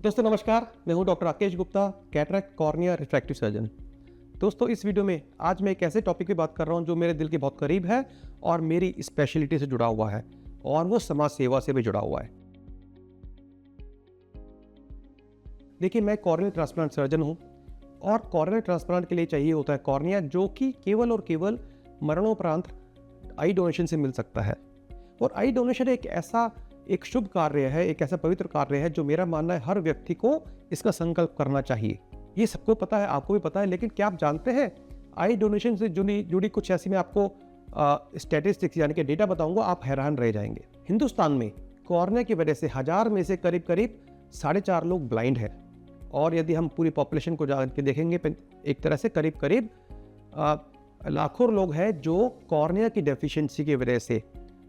दोस्तों नमस्कार, मैं हूं doctor Rakesh Gupta, cataract cornea refractive surgeon. दोस्तों इस वीडियो में आज मैं एक ऐसे टॉपिक की बात कर रहा हूं जो मेरे दिल के बहुत करीब है और मेरी स्पेशलिटी से जुड़ा हुआ है और वो समाज सेवा से भी जुड़ा हुआ है। देखिए, मैं कॉर्नियल ट्रांसप्लांट सर्जन हूं और कॉर्नियल ट्रांसप्लांट के लिए चाहिए होता है कॉर्निया, जो कि केवल और केवल मरणोपरांत आई डोनेशन से मिल सकता है। और आई डोनेशन एक शुभ कार्य है, एक ऐसा पवित्र कार्य है जो मेरा मानना है हर व्यक्ति को इसका संकल्प करना चाहिए। ये सबको पता है, आपको भी पता है, लेकिन क्या आप जानते हैं आई डोनेशन से जुड़ी कुछ ऐसी मैं आपको स्टैटिस्टिक्स यानी कि डेटा बताऊंगा, आप हैरान रह जाएंगे। हिंदुस्तान में कॉर्निया की वजह से 1000 में से करीब 4.5 लोग ब्लाइंड हैं और यदि हम पूरी पॉपुलेशन को जाकर के देखेंगे एक तरह से करीब लाखों लोग हैं जो कॉर्निया की डेफिशिएंसी की वजह से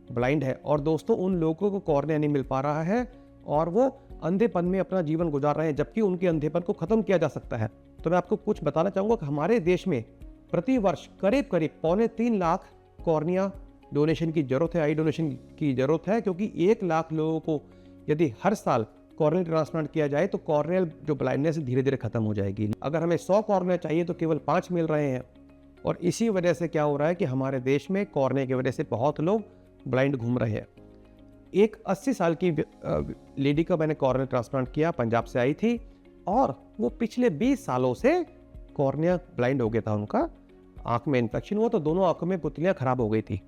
ब्लाइंड है। और दोस्तों उन लोगों को कॉर्निया नहीं मिल पा रहा है और वो अंधेपन में अपना जीवन गुजार रहे हैं, जबकि उनके अंधेपन को खत्म किया जा सकता है। तो मैं आपको कुछ बताना चाहूँगा कि हमारे देश में प्रति वर्ष करीब 3.25 लाख कॉर्निया डोनेशन की जरूरत है, आई डोनेशन की जरूरत है, क्योंकि 1 लाख लोगों को यदि हर साल कॉर्नियल ट्रांसप्लांट किया जाए तो कॉर्नियल जो ब्लाइंडनेस धीरे धीरे खत्म हो जाएगी। अगर हमें 100 कॉर्निया चाहिए तो केवल 5 मिल रहे हैं। और इसी वजह से क्या हो रहा है कि हमारे देश में कॉर्निया की वजह से बहुत लोग ब्लाइंड घूम रहे हैं। एक 80 साल की लेडी का मैंने कॉर्निया ट्रांसप्लांट किया, पंजाब से आई थी और वो पिछले 20 सालों से कॉर्निया ब्लाइंड हो गया था। उनका आंख में इन्फेक्शन हुआ तो दोनों आंखों में पुतलियां खराब हो गई थी।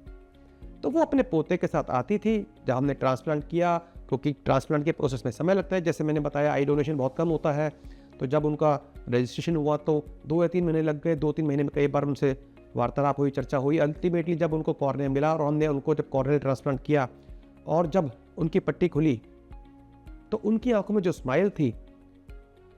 तो वो अपने पोते के साथ आती थी जब हमने ट्रांसप्लांट किया, क्योंकि ट्रांसप्लांट के प्रोसेस में समय लगता है। जैसे मैंने बताया आई डोनेशन बहुत कम होता है, तो जब उनका रजिस्ट्रेशन हुआ तो 2 या 3 महीने लग गए। 2-3 महीने में कई बार उनसे वार्तालाप हुई, चर्चा हुई। अल्टीमेटली जब उनको कॉर्निया मिला और हमने उनको जब कॉर्नियल ट्रांसप्लांट किया और जब उनकी पट्टी खुली तो उनकी आंखों में जो स्माइल थी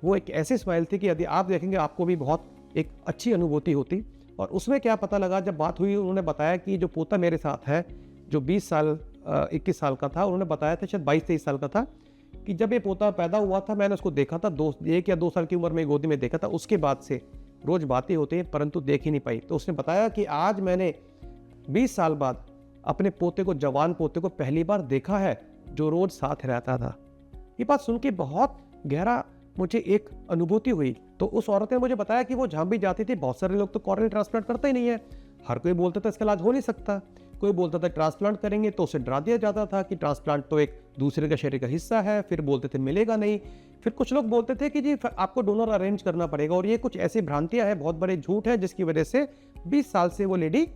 वो एक ऐसी स्माइल थी कि यदि आप देखेंगे आपको भी बहुत एक अच्छी अनुभूति होती। और उसमें क्या पता लगा, जब बात हुई उन्होंने बताया कि जो पोता मेरे साथ है जो 21 साल का था, उन्होंने बताया था शायद 22-23 साल का था, कि जब ये पोता पैदा हुआ था मैंने उसको देखा था 1 या 2 साल की उम्र में गोदी में देखा था। उसके बाद से रोज बातें होती हैं परंतु देख ही नहीं पाई। तो उसने बताया कि आज मैंने 20 साल बाद अपने पोते को, जवान पोते को पहली बार देखा है जो रोज साथ रहता था। ये बात सुन के बहुत गहरा मुझे एक अनुभूति हुई। तो उस औरत ने मुझे बताया कि वो जहाँ भी जाती थी, बहुत सारे लोग तो कॉर्नियल ट्रांसप्लांट करते ही नहीं है। हर कोई बोलता था इसका इलाज हो नहीं सकता, कोई बोलता था ट्रांसप्लांट करेंगे तो उसे डरा दिया जाता था कि ट्रांसप्लांट तो एक दूसरे के शरीर का हिस्सा है, फिर बोलते थे मिलेगा नहीं। फिर कुछ लोग बोलते थे कि जी आपको डोनर अरेंज करना पड़ेगा। और ये कुछ ऐसी भ्रांतियां हैं, बहुत बड़े झूठ है, जिसकी वजह से 20 साल से वो लेडी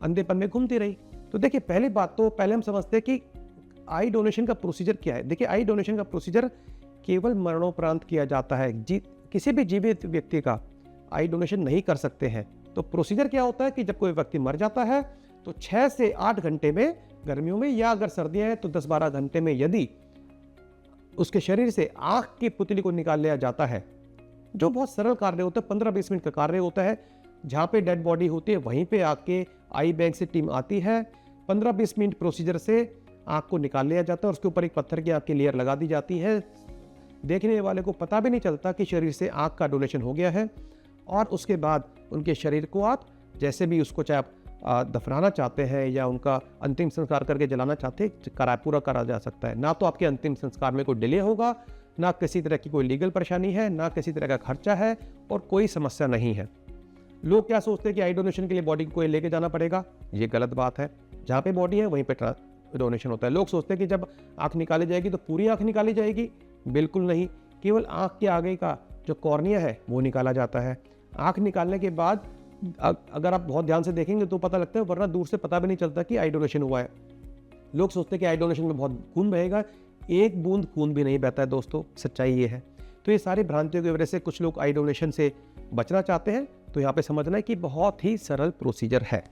अंधेपन में घूमती रही। तो देखिए, पहली बात तो पहले हम समझते हैं कि आई डोनेशन का प्रोसीजर क्या है। देखिए, आई डोनेशन का प्रोसीजर केवल मरणोपरांत किया जाता है। किसी भी जीवित व्यक्ति का आई डोनेशन नहीं कर सकते हैं। तो प्रोसीजर क्या होता है कि जब कोई व्यक्ति मर जाता है तो 6 से 8 घंटे में, गर्मियों में, या अगर सर्दियां हैं तो 10-12 घंटे में यदि उसके शरीर से आंख की पुतली को निकाल लिया जाता है, जो बहुत सरल कार्य होता है, 15-20 मिनट का कार्य होता है। जहां पे डेड बॉडी होती है वहीं पे आके आई बैंक से टीम आती है, 15-20 मिनट प्रोसीजर से आंख को निकाल लिया जाता है और उसके ऊपर एक पत्थर की आंख की लेयर लगा दी जाती है। देखने वाले को पता भी नहीं चलता कि शरीर से आंख का डोनेशन हो गया है। और उसके बाद उनके शरीर को आप जैसे भी उसको, चाहे आप दफनाना चाहते हैं या उनका अंतिम संस्कार करके जलाना चाहते हैं, पूरा करा जा सकता है। ना तो आपके अंतिम संस्कार में कोई डिले होगा, ना किसी तरह की कोई लीगल परेशानी है, ना किसी तरह का खर्चा है और कोई समस्या नहीं है। लोग क्या सोचते हैं कि आई डोनेशन के लिए बॉडी को लेके जाना पड़ेगा, ये गलत बात है। जहाँ पे बॉडी है वहीं पे डोनेशन होता है। लोग सोचते हैं कि जब आँख निकाली जाएगी तो पूरी आँख निकाली जाएगी, बिल्कुल नहीं। केवल आँख के आगे का जो कॉर्निया है वो निकाला जाता है। आँख निकालने के बाद अगर आप बहुत ध्यान से देखेंगे तो पता लगता है, वरना दूर से पता भी नहीं चलता कि आई डोनेशन हुआ है। लोग सोचते हैं कि आई डोनेशन में बहुत खून बहेगा, एक बूंद खून भी नहीं बहता है दोस्तों, सच्चाई ये है। तो ये सारी भ्रांतियों की वजह से कुछ लोग आई डोनेशन से बचना चाहते हैं। तो यहाँ पे समझना है कि बहुत ही सरल प्रोसीजर है।